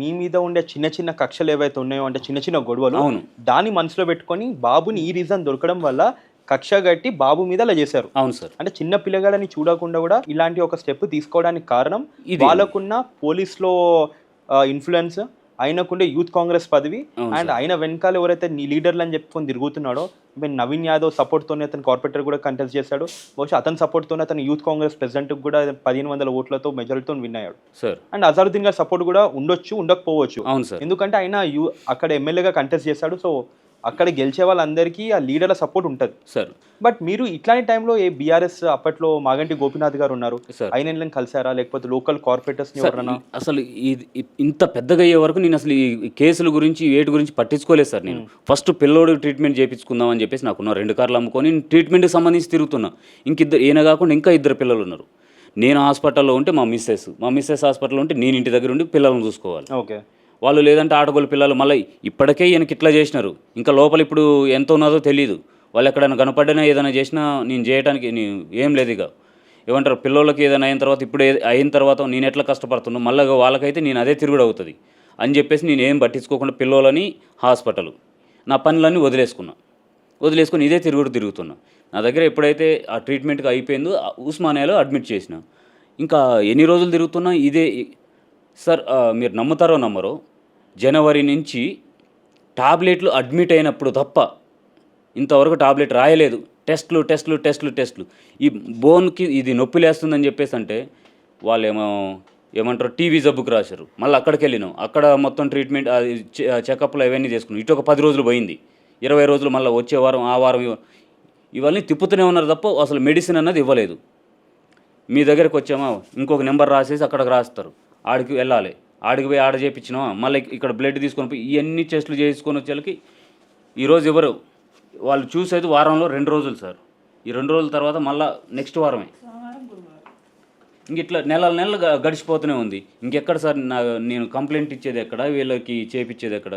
మీ మీద ఉండే చిన్న చిన్న కక్షలు ఏవైతే ఉన్నాయో అంటే చిన్న చిన్న గొడవలు అవును దాన్ని మనసులో పెట్టుకొని బాబుని ఈ రీజన్ దొరకడం వల్ల కక్ష గట్టి బాబు మీద అలా చేశారు. అవును సార్. అంటే చిన్న పిల్లగాడని చూడకుండా కూడా ఇలాంటి ఒక స్టెప్ తీసుకోవడానికి కారణం ఇది వాళ్ళకున్న పోలీస్‌లో ఇన్‌ఫ్లూయెన్స్, ఆయనకుండే యూత్ కాంగ్రెస్ పదవి అవును అండ్ సార్. ఆయన వెనకాల ఎవరైతే లీడర్లు అని చెప్పుకొని తిరుగుతున్నాడో నవీన్ యాదవ్ సపోర్ట్‌తోనే అతను కార్పొరేటర్ కూడా కంటెస్ట్ చేశాడు. బహుశా అతని సపోర్ట్‌తోనే అతను యూత్ కాంగ్రెస్ ప్రెసిడెంట్‌కి కూడా 1500 ఓట్లతో మెజారిటీతో విన్ అయ్యాడు. సార్. అండ్ అజరుద్దీన్ గారి సపోర్ట్ కూడా ఉండొచ్చు, ఉండకపోవచ్చు. అవును సార్. ఎందుకంటే ఆయన అక్కడ ఎమ్మెల్యేగా కంటెస్ట్ చేశాడు. సో అక్కడ గెలిచే వాళ్ళందరికీ ఆ లీడర్ల సపోర్ట్ ఉంటది. సార్. బట్ మీరు ఇట్లాంటి టైంలో బీఆర్ఎస్ అప్పట్లో మాగంటి గోపీనాథ్ గారు ఉన్నారు. సార్. ఆయనని కలిసారా? లేకపోతే లోకల్ కార్పొరేటర్స్‌ని ఎవరన్నా? అసలు ఇంత పెద్దగా అయ్యే వరకు నేను అసలు ఈ కేసుల గురించి వేటి గురించి పట్టించుకోలేదు సార్ నేను. ఫస్ట్ పిల్లోడు ట్రీట్మెంట్ చేయించుకుందాం అని చెప్పేసి నాకున్న 2 కార్లు అమ్ముకొని ట్రీట్మెంట్కి సంబంధించి తిరుగుతున్నా. ఈయన కాకుండా ఇంకా 2 పిల్లలు ఉన్నారు. నేను హాస్పిటల్లో ఉంటే మా మిస్సెస్ హాస్పిటల్లో ఉంటే నేను ఇంటి దగ్గర ఉండి పిల్లలను చూసుకోవాలి. ఓకే. వాళ్ళు లేదంటే ఆటగోలు పిల్లలు మళ్ళీ ఇప్పటికే ఈయనకి ఇట్లా చేసినారు. ఇంకా లోపల ఇప్పుడు ఎంత ఉన్నదో తెలియదు. వాళ్ళు ఎక్కడైనా కనపడినా ఏదైనా చేసినా నేను చేయడానికి ఏం లేదు. ఇక ఏమంటారు పిల్లలకి ఏదైనా అయిన తర్వాత ఇప్పుడు అయిన తర్వాత నేను ఎట్లా కష్టపడుతున్నా మళ్ళీ వాళ్ళకైతే నేను అదే తిరుగుడు అవుతుంది అని చెప్పేసి నేను ఏం పట్టించుకోకుండా పిల్లలని హాస్పిటల్ నా పనులన్నీ వదిలేసుకుని ఇదే తిరుగుతున్నా. నా దగ్గర ఎప్పుడైతే ఆ ట్రీట్మెంట్కి అయిపోయిందో ఉస్మానియాలో అడ్మిట్ చేసిన ఇంకా ఎన్ని రోజులు తిరుగుతున్నా ఇదే సార్. మీరు నమ్ముతారో నమ్మరో జనవరి నుంచి టాబ్లెట్లు అడ్మిట్ అయినప్పుడు తప్ప ఇంతవరకు టాబ్లెట్ రాయలేదు. టెస్టులు ఈ బోన్కి ఇది నొప్పి లేస్తుందని చెప్పేసి అంటే వాళ్ళు ఏమంటారు టీవీ జబ్బుకు రాశారు. మళ్ళీ అక్కడికి వెళ్ళినాం. అక్కడ మొత్తం ట్రీట్మెంట్ చెకప్లు అవన్నీ చేసుకున్నాం. ఇటు ఒక 10 రోజులు పోయింది. 20 రోజులు మళ్ళీ వచ్చే వారం ఆ వారం ఇవన్నీ తిప్పుతూనే ఉన్నారు తప్ప అసలు మెడిసిన్ అన్నది ఇవ్వలేదు. మీ దగ్గరకు వచ్చామా ఇంకొక నెంబర్ రాసేసి అక్కడికి రాస్తారు. ఆడికి వెళ్ళాలి. ఆడికి పోయి ఆడ చేయించినామా మళ్ళీ ఇక్కడ బ్లడ్ తీసుకొని పోయి ఇవన్నీ టెస్టులు చేసుకొని వచ్చేళ్ళకి ఈరోజు ఎవరు వాళ్ళు చూసేది వారంలో 2 రోజులు సార్. ఈ 2 రోజుల తర్వాత మళ్ళీ నెక్స్ట్ వారమే. ఇంక ఇట్లా నెలలు గడిచిపోతూనే ఉంది. ఇంకెక్కడ సార్ నేను కంప్లైంట్ ఇచ్చేది ఎక్కడ, వీళ్ళకి చేయించేది ఎక్కడ?